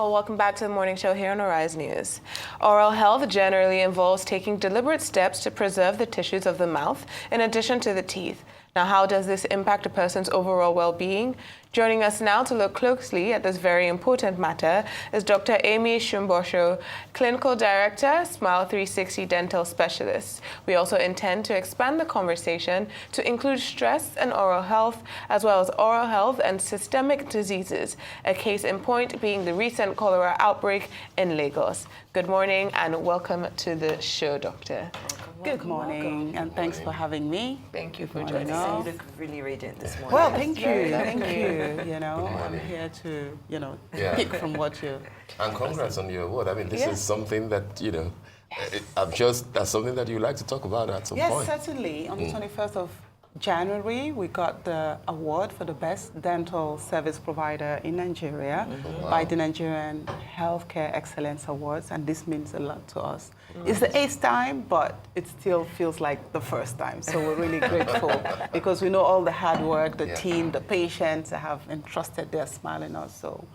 Well, welcome back to the morning show here on Arise News. Oral health generally involves taking deliberate steps to preserve the tissues of the mouth in addition to the teeth. Now, how does this impact a person's overall well-being? Joining us now to look closely at this very important matter is Dr. Amy Shumbusho, Clinical Director, Smile 360 Dental Specialist. We also intend to expand the conversation to include stress and oral health, as well as oral health and systemic diseases, a case in point being the recent cholera outbreak in Lagos. Good morning and welcome to the show, Doctor. Good morning, and thanks for having me. Thank you for joining us. You look really radiant this morning. Well, thank you. You know, I'm here to, pick from what you... And congrats on your award. I mean, this is something that, I'm sure that's something that you like to talk about at some point. Yes, certainly. On the 21st of January, we got the award for the best dental service provider in Nigeria by the Nigerian Healthcare Excellence Awards, and this means a lot to us. It's the 8th time, but it still feels like the first time. So we're really grateful because we know all the hard work, the team, the patients have entrusted their smile in us. So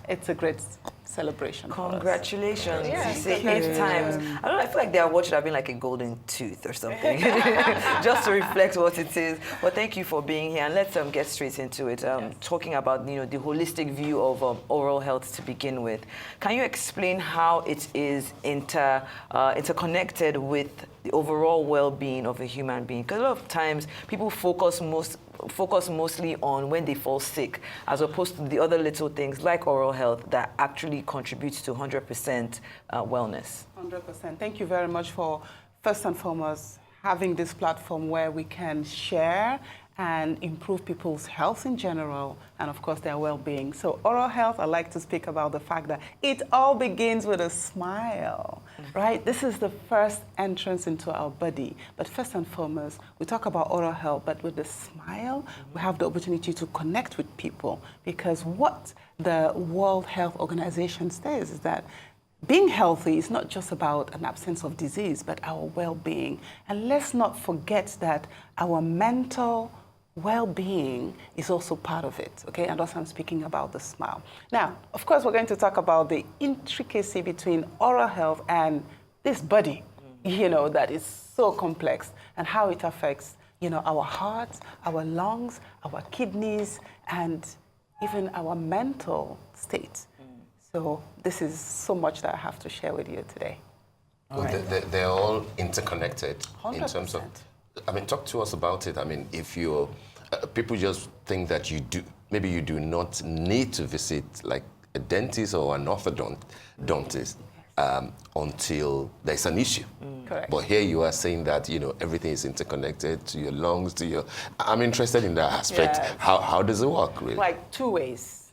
it's a great celebration. Congratulations. Yeah, you say 8 times. I don't know, I feel like the award should have been like a golden tooth or something, just to reflect what it is. But thank you for being here, and let's get straight into it. Talking about the holistic view of oral health to begin with. Can you explain how it is interconnected with the overall well-being of a human being? Because a lot of times people focus mostly on when they fall sick, as opposed to the other little things like oral health that actually contributes to 100% wellness. 100%. Thank you very much for, first and foremost, having this platform where we can share and improve people's health in general, and of course their well-being. So oral health, I like to speak about the fact that it all begins with a smile, right? This is the first entrance into our body. But first and foremost, we talk about oral health, but with the smile, we have the opportunity to connect with people, because what the World Health Organization says is that being healthy is not just about an absence of disease, but our well-being. And let's not forget that our mental well-being is also part of it, okay? And also I'm speaking about the smile. Now, of course, we're going to talk about the intricacy between oral health and this body, that is so complex, and how it affects, our hearts, our lungs, our kidneys, and even our mental state. So this is so much that I have to share with you today. Well, they're all interconnected 100%. in terms of, talk to us about it. I mean, if you're, people just think that maybe you do not need to visit like a dentist or an orthodontist until there's an issue. Correct. But here you are saying that, everything is interconnected to your lungs, I'm interested in that aspect. Yes. How does it work, really? Like 2 ways,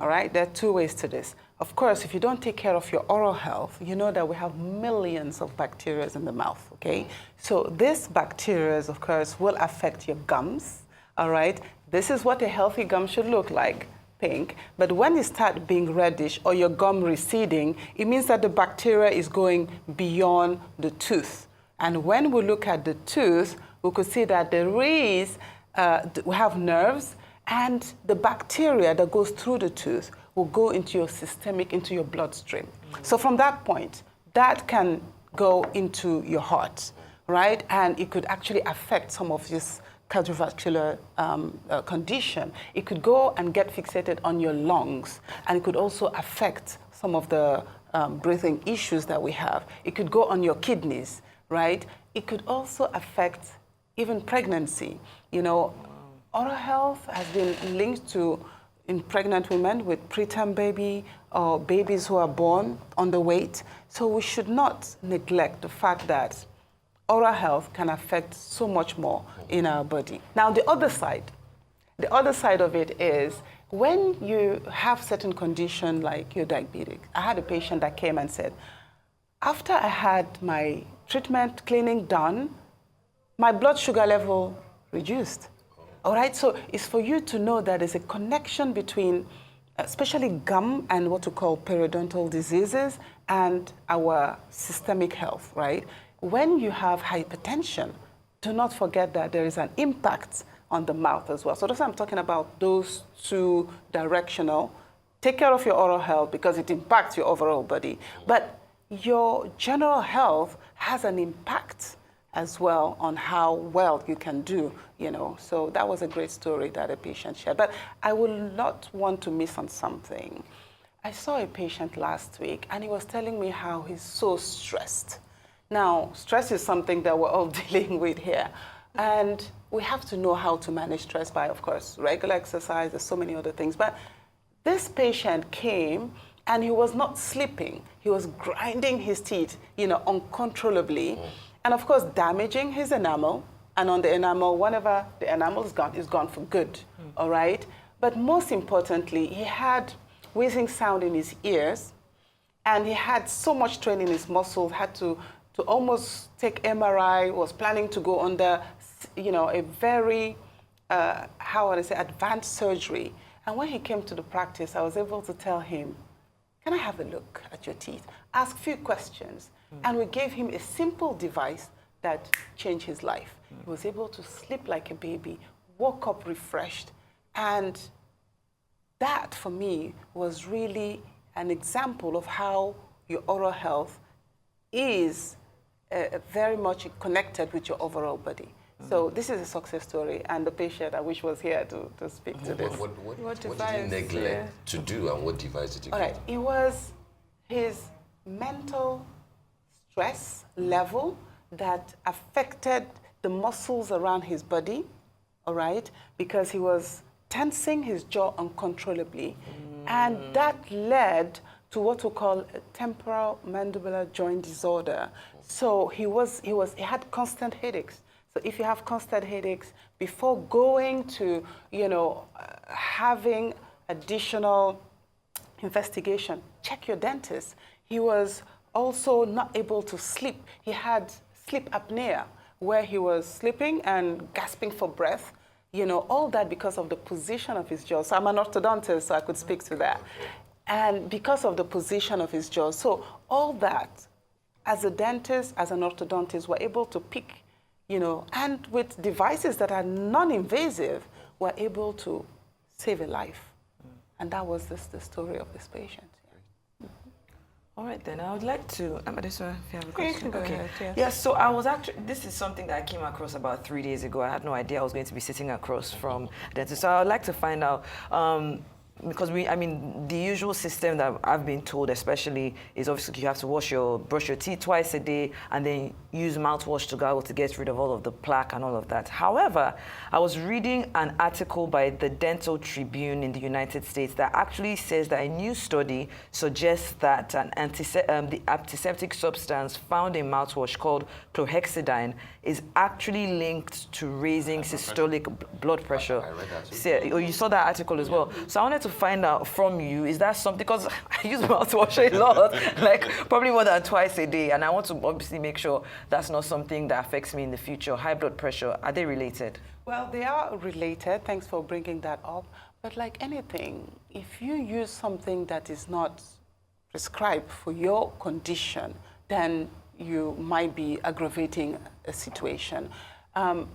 all right? There are 2 ways to this. Of course, if you don't take care of your oral health, you know that we have millions of bacteria in the mouth, okay? So these bacteria, of course, will affect your gums, all right? This is what a healthy gum should look like, pink. But when it starts being reddish or your gum receding, it means that the bacteria is going beyond the tooth. And when we look at the tooth, we could see that there is, we have nerves, and the bacteria that goes through the tooth will go into your bloodstream. So from that point, that can go into your heart, right? And it could actually affect some of this cardiovascular condition. It could go and get fixated on your lungs, and it could also affect some of the breathing issues that we have. It could go on your kidneys, right? It could also affect even pregnancy. Oral health has been linked to in pregnant women with preterm baby or babies who are born underweight. So we should not neglect the fact that oral health can affect so much more in our body. Now, the other side of it is when you have certain condition like you're diabetic. I had a patient that came and said, after I had my treatment cleaning done, my blood sugar level reduced. All right, so it's for you to know that there's a connection between especially gum and what we call periodontal diseases and our systemic health, right? When you have hypertension, do not forget that there is an impact on the mouth as well. So that's why I'm talking about those 2 directional take care of your oral health because it impacts your overall body, but your general health has an impact as well on how well you can do, you know. So that was a great story that a patient shared. But I will not want to miss on something. I saw a patient last week, and he was telling me how he's so stressed. Now, stress is something that we're all dealing with here. And we have to know how to manage stress by, of course, regular exercise. There's so many other things. But this patient came, and he was not sleeping. He was grinding his teeth, you know, uncontrollably. And of course, damaging his enamel. And on the enamel, whenever the enamel is gone, it's gone for good, all right? But most importantly, he had wheezing sound in his ears, and he had so much strain in his muscles, had to almost take MRI, was planning to go under, you know, a very, how would I say, advanced surgery. And when he came to the practice, I was able to tell him, can I have a look at your teeth? Ask a few questions. And we gave him a simple device that changed his life. He was able to sleep like a baby, woke up refreshed. And that, for me, was really an example of how your oral health is very much connected with your overall body. So this is a success story, and the patient I wish was here to speak to this. What did you neglect to do, and what device did you All right, it was his mental stress level that affected the muscles around his body, all right, because he was tensing his jaw uncontrollably, and that led to what we call a temporal mandibular joint disorder. So he had constant headaches. So if you have constant headaches, before going to, you know, having additional investigation, check your dentist. He was also not able to sleep. He had sleep apnea, where he was sleeping and gasping for breath, you know, all that because of the position of his jaw. So I'm an orthodontist, so I could speak to that. And because of the position of his jaw. So all that, as a dentist, as an orthodontist, we're able to pick, you know, and with devices that are non-invasive, we're able to save a life. And that was the story of this patient. All right, then I would like to, Amadisa, if you have a question. You can go ahead, yes. Yeah, so I was actually, this is something that I came across about 3 days ago. I had no idea I was going to be sitting across from a dentist. So I would like to find out, because the usual system that I've been told, especially, is obviously you have to brush your teeth twice a day, and then use mouthwash to gargle to get rid of all of the plaque and all of that. However, I was reading an article by the Dental Tribune in the United States that actually says that a new study suggests that the antiseptic substance found in mouthwash called chlorhexidine is actually linked to raising systolic blood pressure. I read that too. So, you saw that article as well. So I wanted to find out from you, is that something, because I use mouthwash a lot, like probably more than twice a day, and I want to obviously make sure that's not something that affects me in the future. High blood pressure, are they related? Well, they are related. Thanks for bringing that up. But like anything, if you use something that is not prescribed for your condition, then you might be aggravating a situation.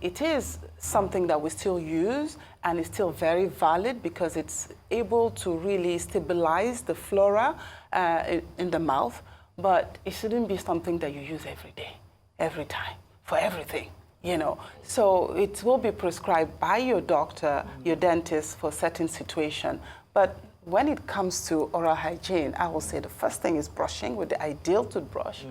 It is something that we still use, and it's still very valid because it's able to really stabilize the flora in the mouth, but it shouldn't be something that you use every day, every time, for everything, you know. So it will be prescribed by your doctor, your dentist for certain situation. But when it comes to oral hygiene, I will say the first thing is brushing with the ideal toothbrush,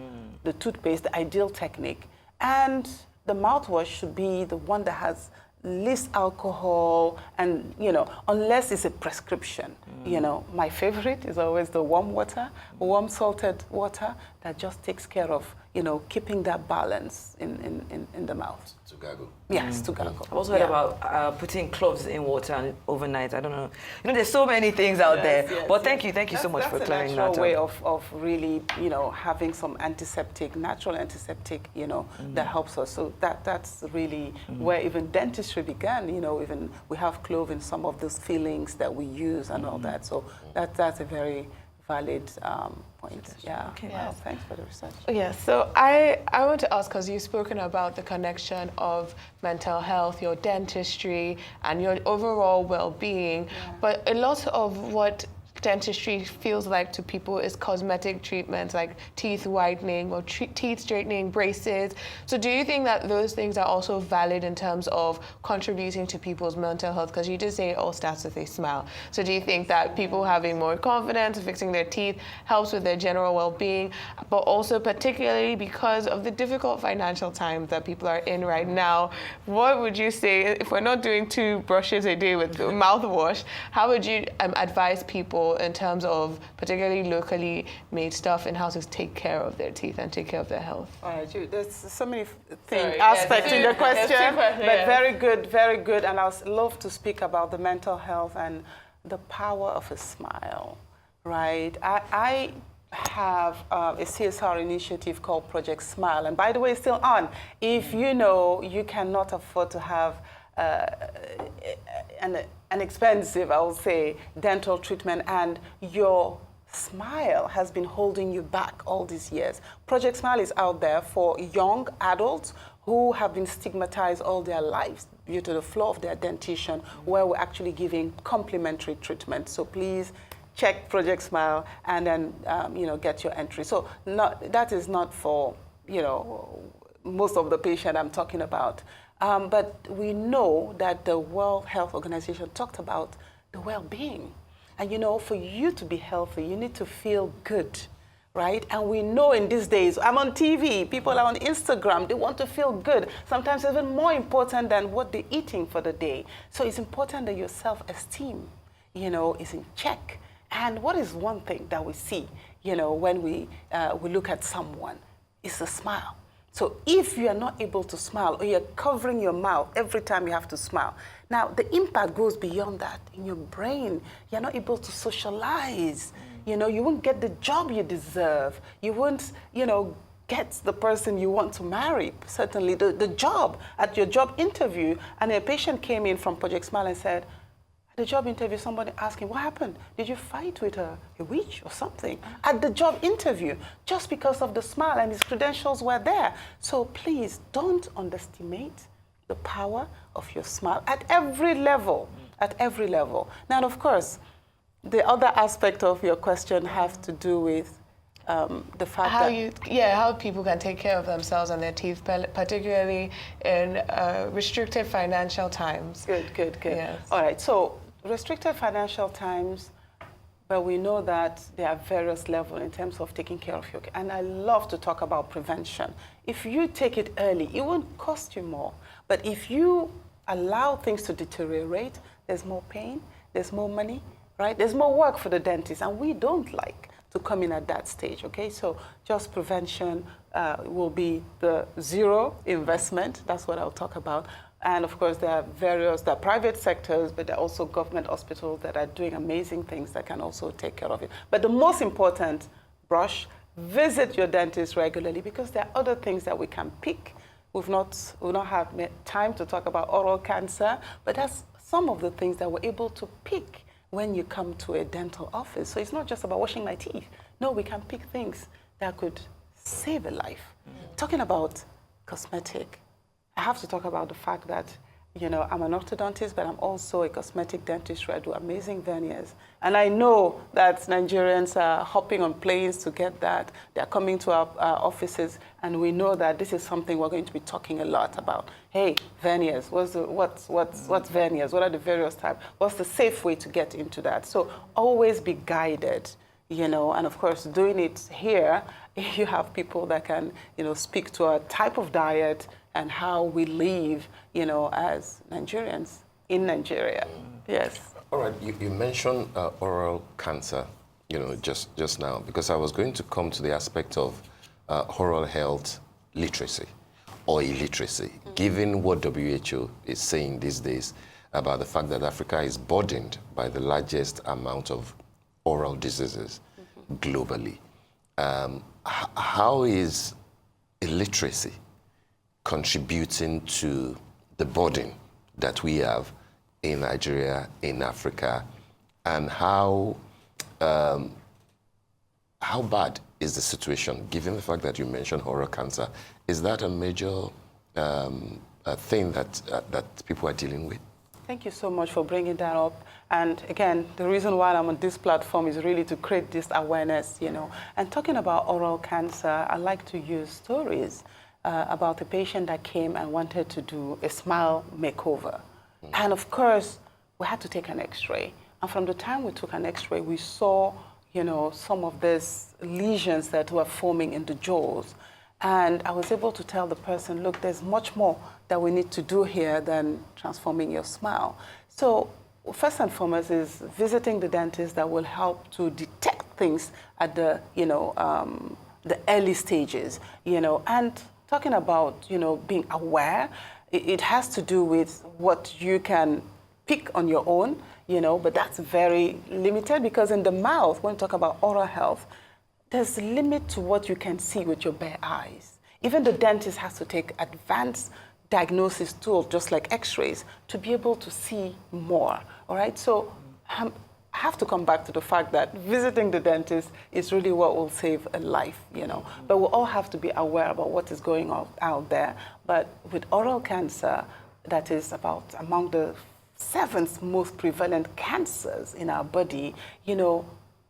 the toothpaste, the ideal technique, and the mouthwash should be the one that has least alcohol, and, you know, unless it's a prescription. You know, my favorite is always the warm water, warm salted water that just takes care of, you know, keeping that balance in the mouth. To gargle. Yes, to gargle. I've also heard about putting cloves in water and overnight. I don't know. You know, there's so many things out there. Yes, but thank you so much for clearing that up. That's a natural way of really, you know, having some natural antiseptic, you know, that helps us. So that's really where even dentistry began. You know, even we have clove in some of those fillings that we use and all that. So that's a very valid point. Yeah. Okay. Wow, thanks for the research. Yes, so I want to ask, because you've spoken about the connection of mental health, your dentistry, and your overall well-being, but a lot of what dentistry feels like to people is cosmetic treatments like teeth whitening or teeth straightening, braces. So do you think that those things are also valid in terms of contributing to people's mental health? Because you did say it all starts with a smile. So do you think that people having more confidence, fixing their teeth, helps with their general well-being, but also particularly because of the difficult financial times that people are in right now? What would you say, if we're not doing 2 brushes a day with mouthwash, how would you advise people in terms of particularly locally made stuff and how to take care of their teeth and take care of their health? All right, there's so many aspects in the question, but very good. And I would love to speak about the mental health and the power of a smile, right? I have a CSR initiative called Project Smile, and by the way, it's still on. If you know you cannot afford to have an expensive, I would say, dental treatment, and your smile has been holding you back all these years. Project Smile is out there for young adults who have been stigmatized all their lives due to the flaw of their dentition, where we're actually giving complimentary treatment. So please check Project Smile and then get your entry. So that is not for most of the patient I'm talking about. But we know that the World Health Organization talked about the well-being. And for you to be healthy, you need to feel good, right? And we know in these days, I'm on TV, people are on Instagram, they want to feel good. Sometimes even more important than what they're eating for the day. So it's important that your self-esteem, is in check. And what is one thing that we see, when we look at someone? It's a smile. So if you are not able to smile, or you're covering your mouth every time you have to smile, now the impact goes beyond that. In your brain, you're not able to socialize. You won't get the job you deserve. You won't, get the person you want to marry. Certainly the job, at your job interview, and a patient came in from Project Smile and said, the job interview, somebody asked him, what happened? Did you fight with a witch or something? At the job interview, just because of the smile and his credentials were there. So please don't underestimate the power of your smile at every level, Now, of course, the other aspect of your question has to do with the fact how people can take care of themselves and their teeth, particularly in restricted financial times. Good. Yes. All right, so restricted financial times, but we know that there are various levels in terms of taking care of your, and I love to talk about prevention. If you take it early, it won't cost you more. But if you allow things to deteriorate, there's more pain, there's more money, right? There's more work for the dentist, and we don't like to come in at that stage, okay? So just prevention will be the zero investment. That's what I'll talk about. And of course, there are private sectors, but there are also government hospitals that are doing amazing things that can also take care of it. But the most important, visit your dentist regularly, because there are other things that we can pick. We've not had time to talk about oral cancer, but that's some of the things that we're able to pick when you come to a dental office. So it's not just about washing my teeth. No, we can pick things that could save a life. Talking about cosmetic, I have to talk about the fact that, I'm an orthodontist, but I'm also a cosmetic dentist where I do amazing veneers. And I know that Nigerians are hopping on planes to get that. They're coming to our offices, and we know that this is something we're going to be talking a lot about. Hey, veneers, what's veneers? What are the various types? What's the safe way to get into that? So always be guided, and of course, doing it here, you have people that can, speak to a type of diet and how we live, as Nigerians in Nigeria. Yes. All right, you mentioned oral cancer, just now, because I was going to come to the aspect of oral health literacy or illiteracy, given what WHO is saying these days about the fact that Africa is burdened by the largest amount of oral diseases globally. How is illiteracy contributing to the burden that we have in Nigeria, in Africa, and how bad is the situation, given the fact that you mentioned oral cancer? Is that a major thing that people are dealing with? Thank you so much for bringing that up. And again, the reason why I'm on this platform is really to create this awareness, you know. And talking about oral cancer, I like to use stories about a patient that came and wanted to do a smile makeover. And of course, we had to take an x-ray. And from the time we took an x-ray, we saw, you know, some of these lesions that were forming in the jaws. And I was able to tell the person, look, there's much more that we need to do here than transforming your smile. So first and foremost is visiting the dentist that will help to detect things at the, you know, the early stages, you know. And talking about, you know, being aware, it has to do with what you can pick on your own, you know, but that's very limited because in the mouth, when we talk about oral health, there's a limit to what you can see with your bare eyes. Even the dentist has to take advanced diagnosis tools, just like x-rays, to be able to see more, all right? So I have to come back to the fact that visiting the dentist is really what will save a life, you know. But we all have to be aware about what is going on out there. But with oral cancer, that is about among the 7th most prevalent cancers in our body, you know,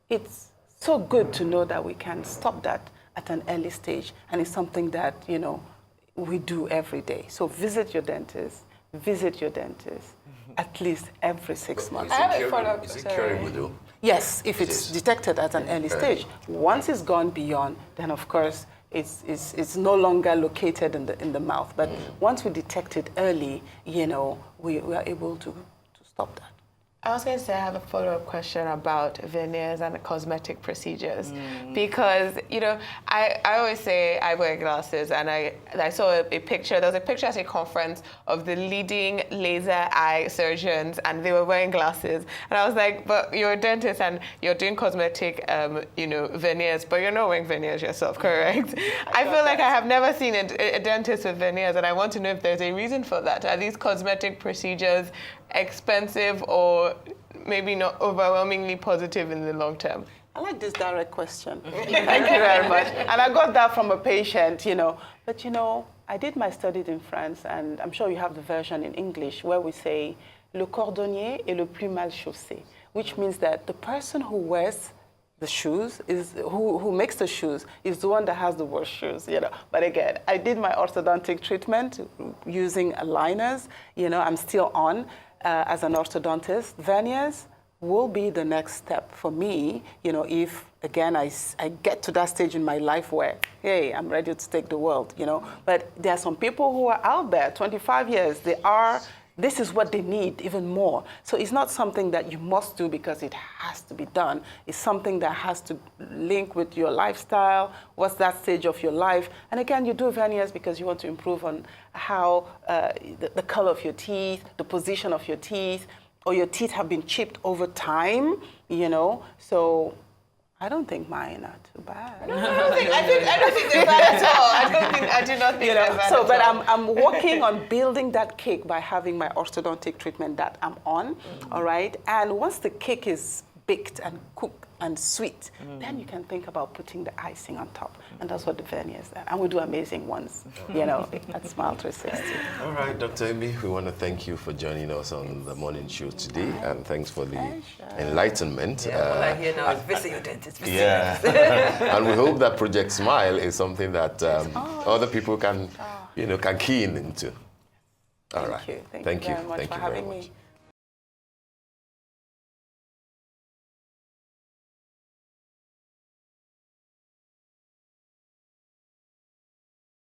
it's so good to know that we can stop that at an early stage, and it's something that, you know, we do every day. So visit your dentist at least every 6 months. I have a follow-up. Is it curable though? Yes, if it's detected at an early stage. Once it's gone beyond, then of course it's no longer located in the mouth. But once we detect it early, you know, we are able to stop that. I was going to say I have a follow-up question about veneers and cosmetic procedures because, you know, I always say I wear glasses, and I saw a picture. There was a picture at a conference of the leading laser eye surgeons, and they were wearing glasses. And I was like, but you're a dentist and you're doing cosmetic, you know, veneers, but you're not wearing veneers yourself, correct? I feel like I have never seen a dentist with veneers, and I want to know if there's a reason for that. Are these cosmetic procedures expensive or maybe not overwhelmingly positive in the long term? I like this direct question. Thank you very much. And I got that from a patient, you know. But, you know, I did my studies in France, and I'm sure you have the version in English where we say, le cordonnier est le plus mal chaussé, which means that the person who wears the shoes is who makes the shoes is the one that has the worst shoes, you know. But again, I did my orthodontic treatment using aligners. You know, I'm still on as an orthodontist. Veneers will be the next step for me, you know, if again I get to that stage in my life where, hey, I'm ready to take the world, you know. But there are some people who are out there, 25 years, this is what they need even more. So it's not something that you must do because it has to be done. It's something that has to link with your lifestyle, what's that stage of your life. And again, you do veneers because you want to improve on how the color of your teeth, the position of your teeth, or your teeth have been chipped over time, you know. So I don't think mine are too bad. I don't think they're bad at all. I do not think they're bad so, at but all. I'm working on building that cake by having my orthodontic treatment that I'm on, all right? And once the cake is baked and cooked and sweet, then you can think about putting the icing on top. And that's what the veneers are. And we do amazing ones, you know, at Smile 360. All right, Dr. Amy, we want to thank you for joining us on the morning show today, and thanks for the enlightenment. Yeah, all I hear now is visit your dentist. And we hope that Project Smile is something that other people can, you know, can key in into. All right. Thank you very much for having me.